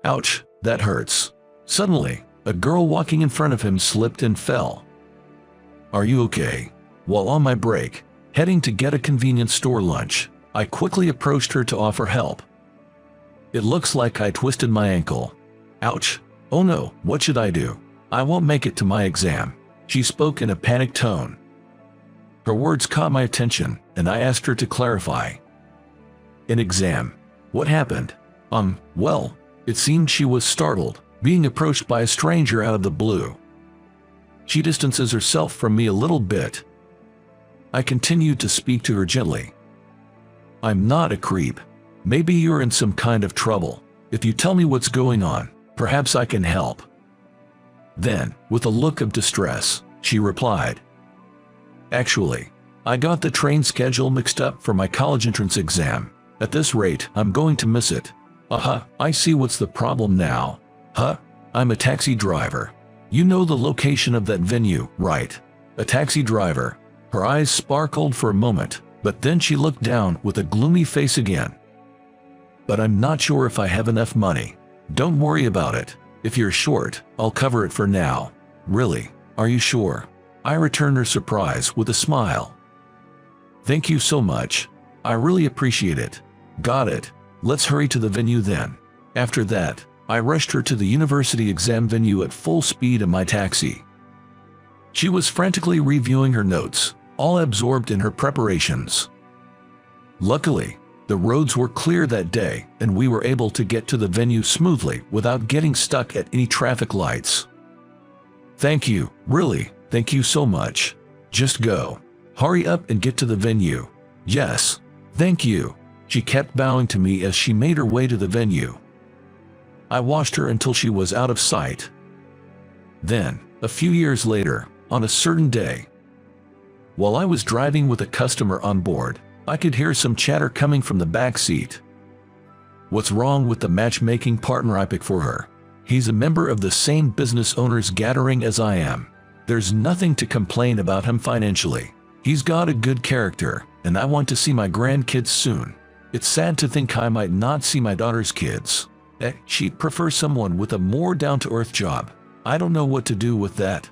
Ouch, that hurts. Suddenly, a girl walking in front of him slipped and fell. Are you okay? While on my break, heading to get a convenience store lunch, I quickly approached her to offer help. It looks like I twisted my ankle. Ouch. Oh no, what should I do? I won't make it to my exam. She spoke in a panicked tone. Her words caught my attention, and I asked her to clarify. An exam? What happened? Well, it seemed she was startled, being approached by a stranger out of the blue. She distances herself from me a little bit. I continued to speak to her gently. I'm not a creep. Maybe you're in some kind of trouble. If you tell me what's going on, perhaps I can help. Then, with a look of distress, she replied, Actually, I got the train schedule mixed up for my college entrance exam. At this rate, I'm going to miss it. I see what's the problem now. I'm a taxi driver. You know the location of that venue, right? A taxi driver. Her eyes sparkled for a moment, but then she looked down with a gloomy face again. But I'm not sure if I have enough money. Don't worry about it. If you're short, I'll cover it for now. Really? Are you sure? I returned her surprise with a smile. Thank you so much. I really appreciate it. Got it. Let's hurry to the venue then. After that, I rushed her to the university exam venue at full speed in my taxi. She was frantically reviewing her notes, all absorbed in her preparations. Luckily, the roads were clear that day, and we were able to get to the venue smoothly without getting stuck at any traffic lights. Thank you, really, thank you so much. Just go. Hurry up and get to the venue. Yes, thank you. She kept bowing to me as she made her way to the venue. I watched her until she was out of sight. Then, a few years later, on a certain day, while I was driving with a customer on board, I could hear some chatter coming from the back seat. What's wrong with the matchmaking partner I picked for her? He's a member of the same business owners gathering as I am. There's nothing to complain about him financially. He's got a good character, and I want to see my grandkids soon. It's sad to think I might not see my daughter's kids. She'd prefer someone with a more down-to-earth job. I don't know what to do with that.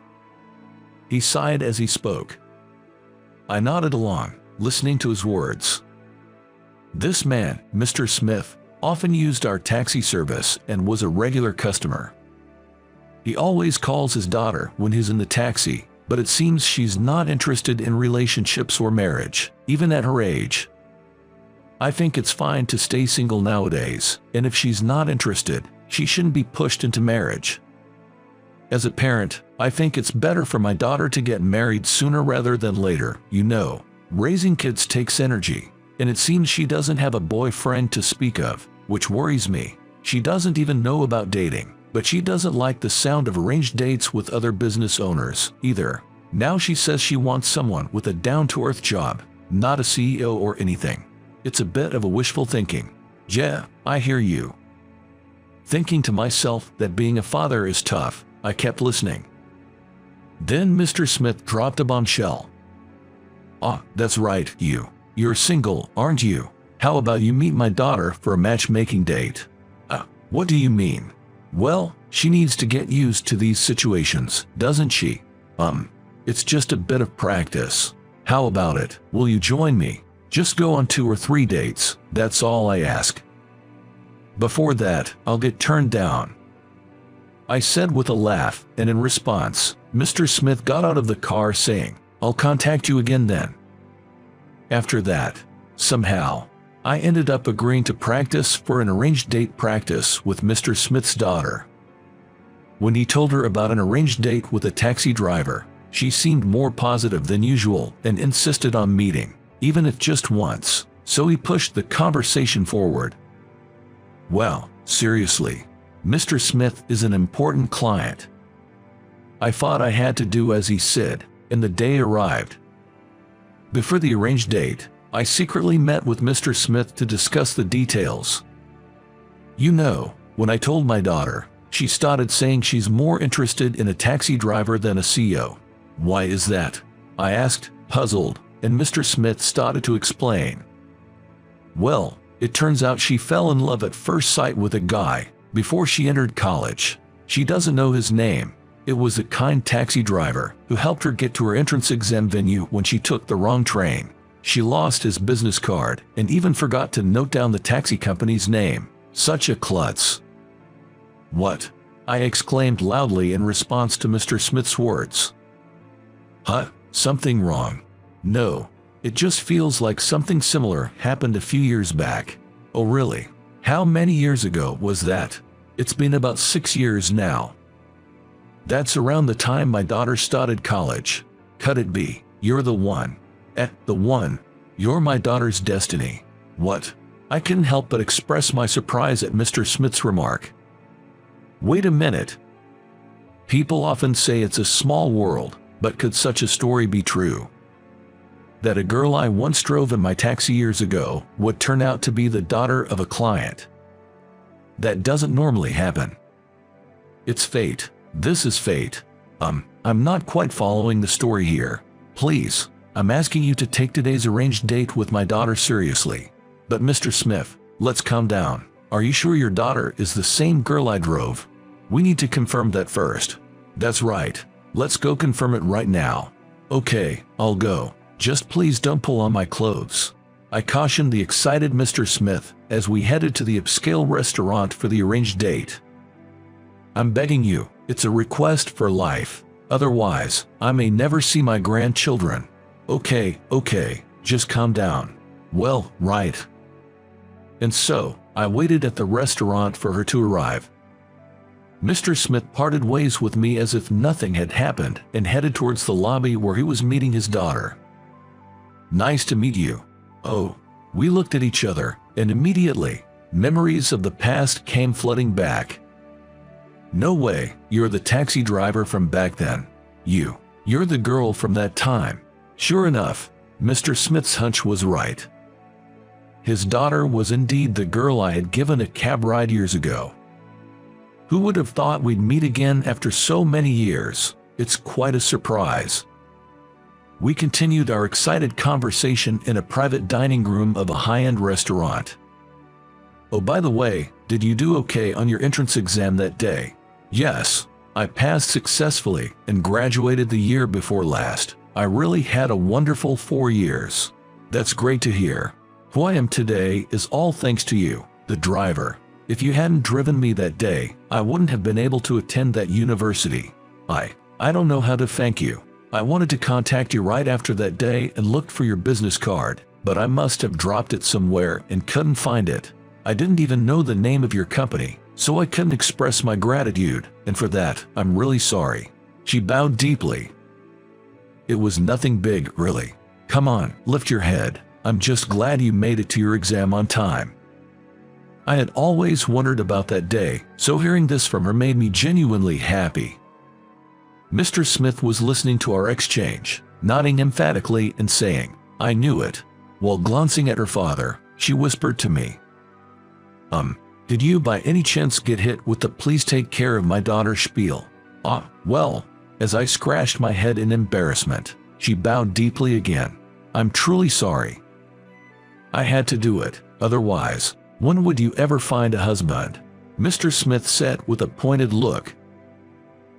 He sighed as he spoke. I nodded along, listening to his words. This man, Mr. Smith, often used our taxi service and was a regular customer. He always calls his daughter when he's in the taxi, but it seems she's not interested in relationships or marriage, even at her age. I think it's fine to stay single nowadays, and if she's not interested, she shouldn't be pushed into marriage. As a parent, I think it's better for my daughter to get married sooner rather than later. You know, raising kids takes energy, and it seems she doesn't have a boyfriend to speak of, which worries me. She doesn't even know about dating, but she doesn't like the sound of arranged dates with other business owners, either. Now she says she wants someone with a down-to-earth job, not a CEO or anything. It's a bit of a wishful thinking. Yeah, I hear you. Thinking to myself that being a father is tough, I kept listening. Then Mr. Smith dropped a bombshell. That's right, you're single, aren't you? How about you meet my daughter for a matchmaking date? What do you mean? Well, she needs to get used to these situations, doesn't she? It's just a bit of practice. How about it? Will you join me? Just go on 2 or 3 dates, that's all I ask. Before that, I'll get turned down. I said with a laugh, and in response, Mr. Smith got out of the car saying, I'll contact you again then. After that, somehow, I ended up agreeing to practice for an arranged date practice with Mr. Smith's daughter. When he told her about an arranged date with a taxi driver, she seemed more positive than usual and insisted on meeting, even if just once, so he pushed the conversation forward. Well, seriously, Mr. Smith is an important client. I thought I had to do as he said, and the day arrived. Before the arranged date, I secretly met with Mr. Smith to discuss the details. You know, when I told my daughter, she started saying she's more interested in a taxi driver than a CEO. Why is that? I asked, puzzled, and Mr. Smith started to explain. Well, it turns out she fell in love at first sight with a guy, before she entered college. She doesn't know his name. It was a kind taxi driver who helped her get to her entrance exam venue when she took the wrong train. She lost his business card and even forgot to note down the taxi company's name. Such a klutz. What? I exclaimed loudly in response to Mr. Smith's words. Huh? Something wrong? No. It just feels like something similar happened a few years back. Oh really? How many years ago was that? It's been about 6 years now. That's around the time my daughter started college. Could it be? You're the one. The one. You're my daughter's destiny. What? I couldn't help but express my surprise at Mr. Smith's remark. Wait a minute. People often say it's a small world, but could such a story be true? That a girl I once drove in my taxi years ago would turn out to be the daughter of a client. That doesn't normally happen. It's fate. This is fate. I'm not quite following the story here. Please, I'm asking you to take today's arranged date with my daughter seriously. But Mr. Smith, let's calm down. Are you sure your daughter is the same girl I drove? We need to confirm that first. That's right. Let's go confirm it right now. Okay, I'll go. Just please don't pull on my clothes. I cautioned the excited Mr. Smith as we headed to the upscale restaurant for the arranged date. I'm begging you, it's a request for life. Otherwise, I may never see my grandchildren. Okay, just calm down. Well, right. And so, I waited at the restaurant for her to arrive. Mr. Smith parted ways with me as if nothing had happened and headed towards the lobby where he was meeting his daughter. Nice to meet you. Oh, we looked at each other, and immediately, memories of the past came flooding back. No way, you're the taxi driver from back then. You're the girl from that time. Sure enough, Mr. Smith's hunch was right. His daughter was indeed the girl I had given a cab ride years ago. Who would have thought we'd meet again after so many years? It's quite a surprise. We continued our excited conversation in a private dining room of a high-end restaurant. Oh, by the way, did you do okay on your entrance exam that day? Yes, I passed successfully and graduated the year before last. I really had a wonderful 4 years. That's great to hear. Who I am today is all thanks to you, the driver. If you hadn't driven me that day, I wouldn't have been able to attend that university. I don't know how to thank you. I wanted to contact you right after that day and looked for your business card, but I must have dropped it somewhere and couldn't find it. I didn't even know the name of your company, so I couldn't express my gratitude, and for that, I'm really sorry. She bowed deeply. It was nothing big, really. Come on, lift your head. I'm just glad you made it to your exam on time. I had always wondered about that day, so hearing this from her made me genuinely happy. Mr. Smith was listening to our exchange, nodding emphatically and saying, I knew it. While glancing at her father, she whispered to me, did you by any chance get hit with the please take care of my daughter spiel? Well, as I scratched my head in embarrassment, she bowed deeply again. I'm truly sorry. I had to do it, otherwise, when would you ever find a husband? Mr. Smith said with a pointed look.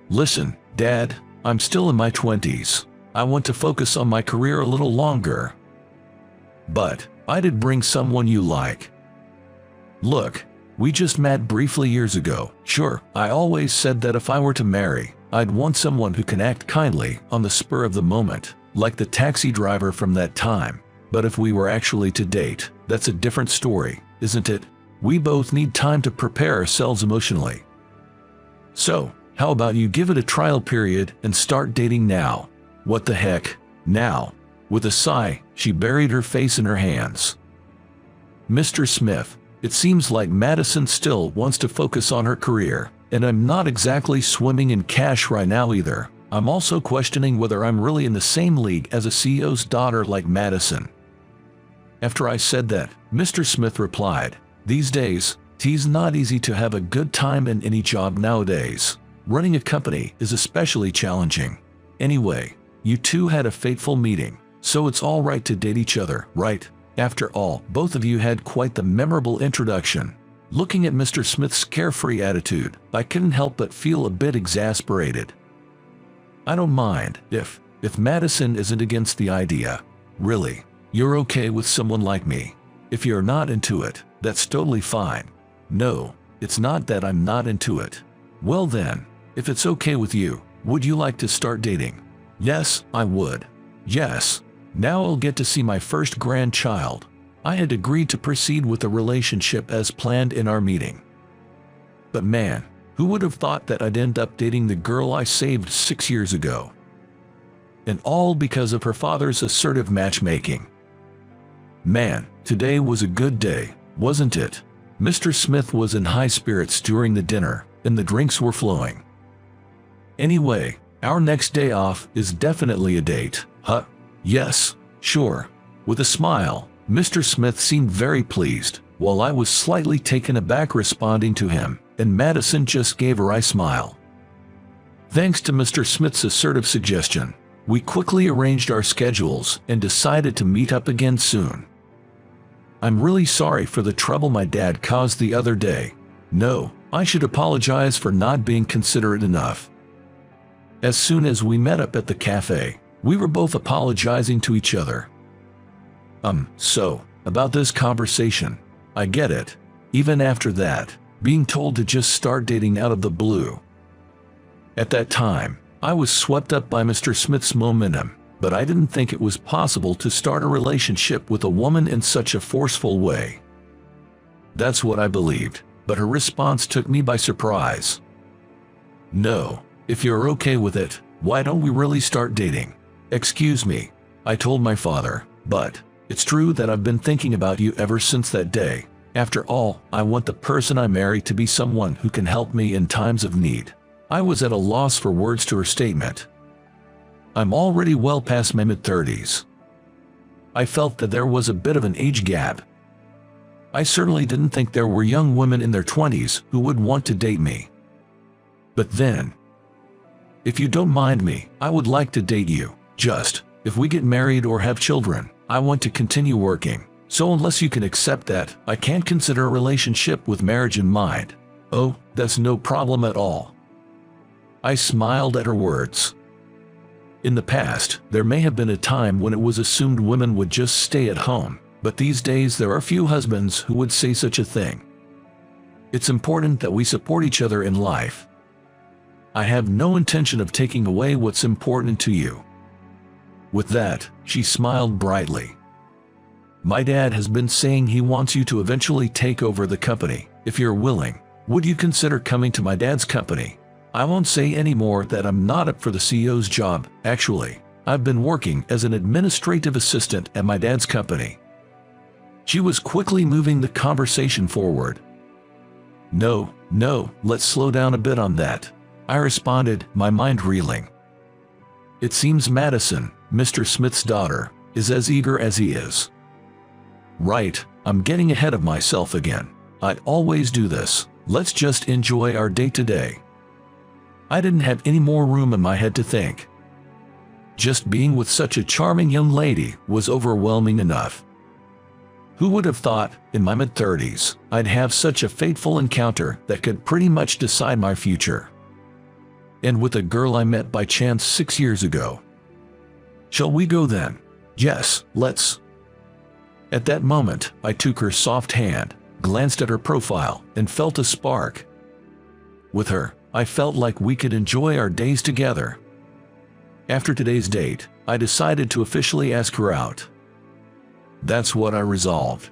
Listen, Dad, I'm still in my 20s. I want to focus on my career a little longer. But I did bring someone you like. Look, we just met briefly years ago. Sure, I always said that if I were to marry, I'd want someone who can act kindly on the spur of the moment, like the taxi driver from that time. But if we were actually to date, that's a different story, isn't it? We both need time to prepare ourselves emotionally. So, how about you give it a trial period and start dating now? What the heck, now? With a sigh, she buried her face in her hands. Mr. Smith, it seems like Madison still wants to focus on her career, and I'm not exactly swimming in cash right now either. I'm also questioning whether I'm really in the same league as a CEO's daughter like Madison. After I said that, Mr. Smith replied, these days, it's not easy to have a good time in any job nowadays. Running a company is especially challenging. Anyway, you two had a fateful meeting, so it's all right to date each other, right? After all, both of you had quite the memorable introduction. Looking at Mr. Smith's carefree attitude, I couldn't help but feel a bit exasperated. I don't mind if Madison isn't against the idea. Really, you're okay with someone like me. If you're not into it, that's totally fine. No, it's not that I'm not into it. Well then, if it's okay with you, would you like to start dating? Yes, I would. Yes. Now I'll get to see my first grandchild. I had agreed to proceed with the relationship as planned in our meeting. But man, who would have thought that I'd end up dating the girl I saved 6 years ago? And all because of her father's assertive matchmaking. Man, today was a good day, wasn't it? Mr. Smith was in high spirits during the dinner, and the drinks were flowing. Anyway, our next day off is definitely a date, huh? Yes, sure. With a smile, Mr. Smith seemed very pleased, while I was slightly taken aback responding to him, and Madison just gave a wry smile. Thanks to Mr. Smith's assertive suggestion, we quickly arranged our schedules and decided to meet up again soon. I'm really sorry for the trouble my dad caused the other day. No, I should apologize for not being considerate enough. As soon as we met up at the cafe, we were both apologizing to each other. So, about this conversation, I get it. Even after that, being told to just start dating out of the blue. At that time, I was swept up by Mr. Smith's momentum, but I didn't think it was possible to start a relationship with a woman in such a forceful way. That's what I believed, but her response took me by surprise. No, if you're okay with it, why don't we really start dating? Excuse me, I told my father, but it's true that I've been thinking about you ever since that day. After all, I want the person I marry to be someone who can help me in times of need. I was at a loss for words to her statement. I'm already well past my mid-30s. I felt that there was a bit of an age gap. I certainly didn't think there were young women in their 20s who would want to date me. But then, if you don't mind me, I would like to date you. Just, if we get married or have children, I want to continue working. So unless you can accept that, I can't consider a relationship with marriage in mind. Oh, that's no problem at all. I smiled at her words. In the past, there may have been a time when it was assumed women would just stay at home, but these days there are few husbands who would say such a thing. It's important that we support each other in life. I have no intention of taking away what's important to you. With that, she smiled brightly. My dad has been saying he wants you to eventually take over the company. If you're willing, would you consider coming to my dad's company? I won't say anymore that I'm not up for the CEO's job. Actually, I've been working as an administrative assistant at my dad's company. She was quickly moving the conversation forward. No, let's slow down a bit on that, I responded, my mind reeling. It seems Madison, Mr. Smith's daughter, is as eager as he is. Right, I'm getting ahead of myself again. I always do this. Let's just enjoy our date today. I didn't have any more room in my head to think. Just being with such a charming young lady was overwhelming enough. Who would have thought, in my mid-30s, I'd have such a fateful encounter that could pretty much decide my future? And with a girl I met by chance 6 years ago. Shall we go then? Yes, let's. At that moment, I took her soft hand, glanced at her profile, and felt a spark. With her, I felt like we could enjoy our days together. After today's date, I decided to officially ask her out. That's what I resolved.